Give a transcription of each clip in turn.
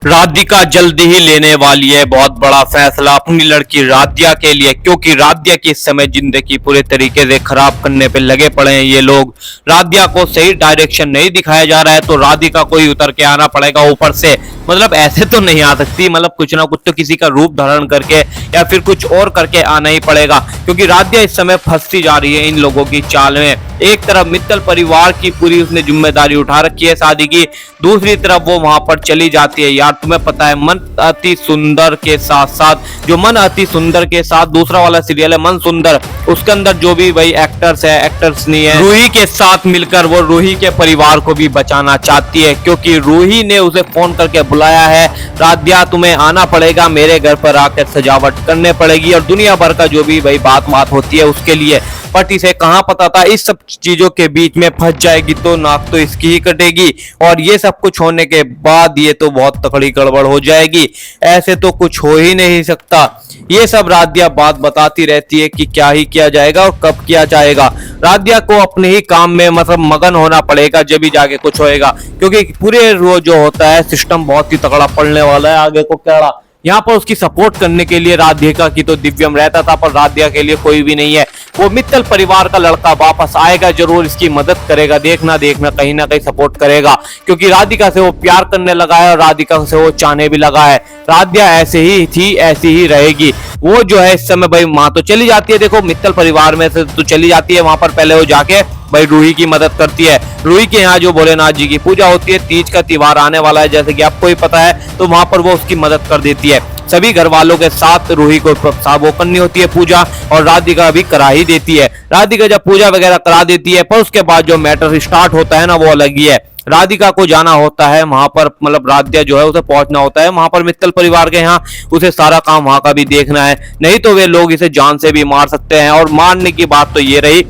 राधिका जल्दी ही लेने वाली है बहुत बड़ा फैसला अपनी लड़की राधिका के लिए, क्योंकि राधिका की इस समय जिंदगी पूरे तरीके से खराब करने पे लगे पड़े हैं ये लोग। राधिका को सही डायरेक्शन नहीं दिखाया जा रहा है तो राधिका को ही उतर के आना पड़ेगा ऊपर से। मतलब ऐसे तो नहीं आ सकती, मतलब कुछ ना कुछ तो किसी का रूप धारण करके या फिर कुछ और करके आना ही पड़ेगा, क्योंकि राधिका इस समय फंसती जा रही है इन लोगों की चाल में। एक तरफ मित्तल परिवार की पूरी उसने जिम्मेदारी उठा रखी है शादी की, दूसरी तरफ वो वहां पर चली जाती है। यार तुम्हें पता है मन अति सुंदर के साथ साथ जो मन अति सुंदर के साथ दूसरा वाला सीरियल है मन सुंदर, उसके अंदर जो भी भाई एक्टर्स है एक्टर्स नहीं है, रूही के साथ मिलकर वो रूही के परिवार को भी बचाना चाहती है, क्योंकि रूही ने उसे फोन करके बुलाया है, राधिका तुम्हें आना पड़ेगा, मेरे घर पर आकर सजावट करने पड़ेगी और दुनिया भर का जो भी भाई बात होती है उसके लिए। बट इसे कहाँ पता था इस सब चीजों के बीच में फंस जाएगी तो नाक तो इसकी ही कटेगी, और ये सब कुछ होने के बाद ये तो बहुत तकड़ी गड़बड़ हो जाएगी। ऐसे तो कुछ हो ही नहीं सकता। ये सब राधिका बात बताती रहती है कि क्या ही किया जाएगा और कब किया जाएगा। राधिका को अपने ही काम में मतलब मगन होना पड़ेगा जब भी जाके कुछ होएगा, क्योंकि पूरे रोज जो होता है सिस्टम बहुत ही तगड़ा पड़ने वाला है आगे को क्या। यहाँ पर उसकी सपोर्ट करने के लिए राधिका की तो दिव्यम रहता था, पर राधिका के लिए कोई भी नहीं है। वो मित्तल परिवार का लड़का वापस आएगा जरूर, इसकी मदद करेगा, देखना कहीं ना कहीं सपोर्ट करेगा, क्योंकि राधिका से वो प्यार करने लगा है और राधिका से वो चाहने भी लगा है। राधिका ऐसे ही थी ऐसी ही रहेगी। वो जो है इस समय भाई माँ तो चली जाती है, देखो मित्तल परिवार में से तो चली जाती है, वहां पर पहले वो जाके भाई रूही की मदद करती है। रूही के यहाँ जो भोलेनाथ जी की पूजा होती है, तीज का त्योहार आने वाला है जैसे कि आपको ही पता है, तो वहां पर वो उसकी मदद कर देती है। सभी घर वालों के साथ रूही को वो करनी होती है पूजा, और राधिका भी करा ही देती है। राधिका जब पूजा वगैरह करा देती है, पर उसके बाद जो मैटर स्टार्ट होता है ना वो अलग ही है। राधिका को जाना होता है वहां पर, मतलब राधिका जो है उसे पहुंचना होता है वहां पर मित्तल परिवार के यहाँ, उसे सारा काम वहां का भी देखना है, नहीं तो वे लोग इसे जान से भी मार सकते हैं। और मारने की बात तो ये रही,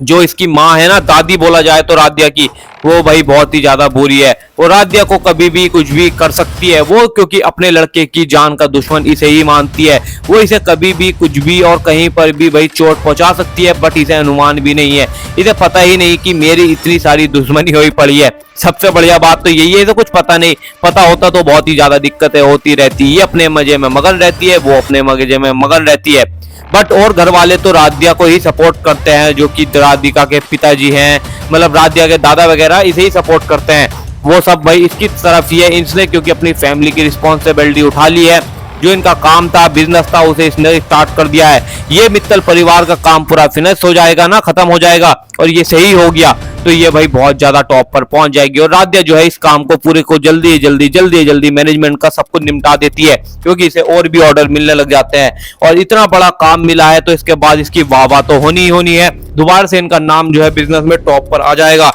जो इसकी माँ है ना दादी बोला जाए तो राधिका की, वो भाई बहुत ही ज्यादा बुरी है। वो राधिका को कभी भी कुछ भी कर सकती है वो, क्योंकि अपने लड़के की जान का दुश्मन इसे ही मानती है। वो इसे कभी भी कुछ भी और कहीं पर भी भाई चोट पहुंचा सकती है, बट इसे अनुमान भी नहीं है, इसे पता ही नहीं कि मेरी इतनी सारी दुश्मनी हुई पड़ी है। सबसे बढ़िया बात तो यही है, इसे कुछ पता नहीं, पता होता तो बहुत ही ज्यादा दिक्कतें होती रहती। ये अपने मजे में मगन रहती है, वो अपने मजे में मगन रहती है। बट और घर वाले तो राधिका को ही सपोर्ट करते हैं, जो कि राधिका के पिताजी हैं, मतलब राधिका के दादा वगैरह इसे ही सपोर्ट करते हैं। वो सब भाई इसकी तरफ ही है, इसने क्योंकि अपनी फैमिली की रिस्पॉन्सिबिलिटी उठा ली है। जो इनका काम था बिजनेस था उसे इसने स्टार्ट कर दिया है। ये मित्तल परिवार का काम पूरा फिनिश हो जाएगा ना, खत्म हो जाएगा, और ये सही हो गया तो ये भाई बहुत ज्यादा टॉप पर पहुंच जाएगी। और राधिका जो है इस काम को पूरे को जल्दी मैनेजमेंट का सब कुछ निपटा देती है, क्योंकि इसे और भी ऑर्डर मिलने लग जाते हैं। और इतना बड़ा काम मिला है तो इसके बाद इसकी वाह तो होनी ही होनी है, दोबारा से इनका नाम जो है बिजनेस में टॉप पर आ जाएगा।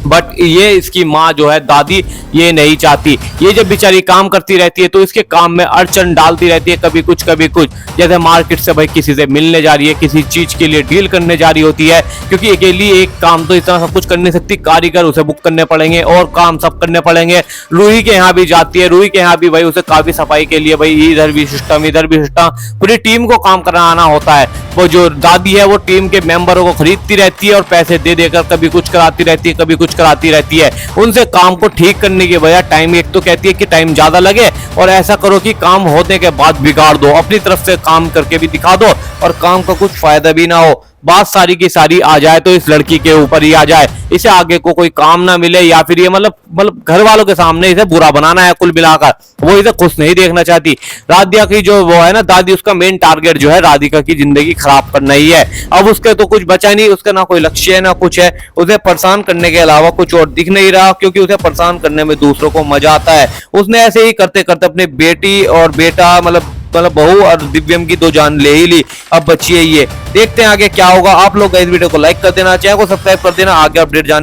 बट ये इसकी माँ जो है दादी ये नहीं चाहती। ये जब बेचारी काम करती रहती है तो इसके काम में अड़चन डालती रहती है, कभी कुछ जैसे मार्केट से भाई किसी से मिलने जा रही है, किसी चीज के लिए डील करने जा रही होती है, क्योंकि अकेली एक काम तो इतना सब कुछ कर नहीं सकती, कारीगर उसे बुक करने पड़ेंगे और काम सब करने पड़ेंगे। रूही के यहाँ भी जाती है, रूही के यहाँ भी भाई उसे काफी सफाई के लिए भाई इधर भी सिस्टम पूरी टीम को काम कराना होता है। वो जो दादी है वो टीम के मेंबरों को खरीदती रहती है और पैसे दे देकर कभी कुछ कराती रहती है, कभी कुछ कराती रहती है। उनसे काम को ठीक करने के बजाय टाइम, एक तो कहती है कि टाइम ज्यादा लगे और ऐसा करो कि काम होने के बाद बिगाड़ दो, अपनी तरफ से काम करके भी दिखा दो और काम का कुछ फायदा भी ना हो, बात सारी की सारी आ जाए तो इस लड़की के ऊपर ही आ जाए, इसे आगे को कोई काम ना मिले, या फिर ये मतलब घर वालों के सामने इसे बुरा बनाना है कुल मिलाकर, वो इसे खुश नहीं देखना चाहती। राधिका की जो वो है ना दादी, उसका मेन टारगेट जो है राधिका की जिंदगी खराब करना ही है। अब उसके तो कुछ बचा नहीं, उसका ना कोई लक्ष्य है ना कुछ है, उसे परेशान करने के अलावा कुछ और दिख नहीं रहा, क्योंकि उसे परेशान करने में दूसरों को मजा आता है। उसने ऐसे ही करते करते अपने बेटी और बेटा मतलब बहू और दिव्यम की दो जान ले ही ली, अब बची है ये। देखते हैं आगे क्या होगा। आप लोग इस वीडियो को लाइक कर देना, चैनल को सब्सक्राइब कर देना आगे अपडेट जानने।